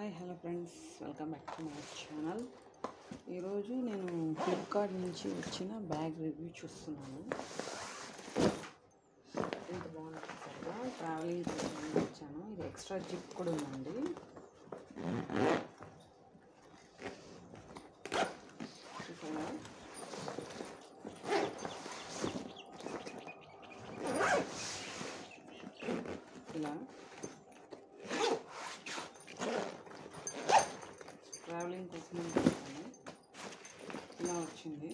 Hi hello friends, welcome back to my channel. ఈరోజు నేను Flipkart నుంచి వచ్చిన బ్యాగ్ రివ్యూ చూస్తున్నాను. ఎంత బాగుంటుంది కదా, ట్రావెలింగ్ కోసం వచ్చాను. ఇది ఎక్స్ట్రా జిప్ కూడా ఉందండి. చూసారా, ఇలా ట్రావెలింగ్ కోసం ఇలా వచ్చింది.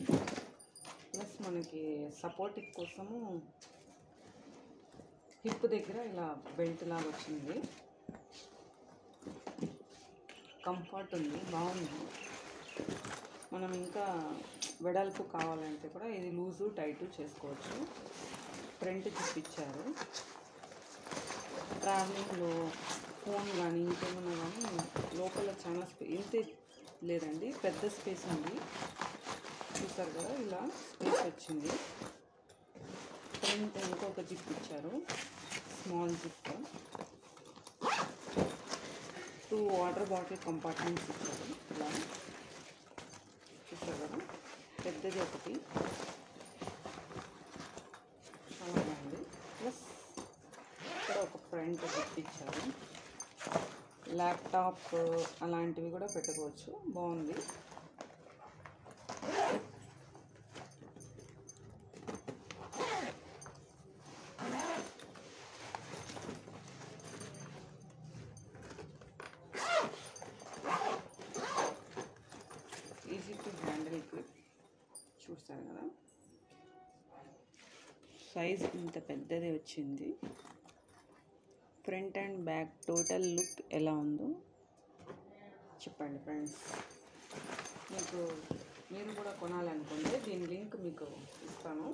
ప్లస్ మనకి సపోర్టింగ్ కోసము హిప్ దగ్గర ఇలా బెల్ట్ లాగా వచ్చింది. కంఫర్ట్ ఉంది, బాగుంది. మనం ఇంకా వెడల్పు కావాలంటే కూడా ఇది లూజు టైటు చేసుకోవచ్చు. ఫ్రంట్ జిప్ ఇచ్చారు. ట్రావెలింగ్లో ఫోన్ కానీ ఇంకేమన్నా కానీ లోపల చాలా ఇంతే లేదండి, పెద్ద స్పేస్ ఉంది. చూసారు కదా, ఇలా స్పేస్ వచ్చింది. ఫ్రంట్ ఇంకొక జిప్ ఇచ్చారు, small zip. 2 water bottle compartments ఇచ్చారు. ఇలా చూసారు కదా, పెద్దది ఒకటి, చాలా బాగుంది. ప్లస్ ఇక్కడ ఒక ఫ్రంట్ జిప్ ఇచ్చారు. ల్యాప్టాప్ అలాంటివి కూడా పెట్టుకోవచ్చు, బాగుంది. Easy to handle grip. చూస్తారు కదా, సైజ్ ఇంత పెద్దది వచ్చింది. Front and back total look ఎలా ఉందో చెప్పండి ఫ్రెండ్స్. మీరు కూడా కొనాలనుకుంటే దీని లింక్ మీకు ఇస్తాను.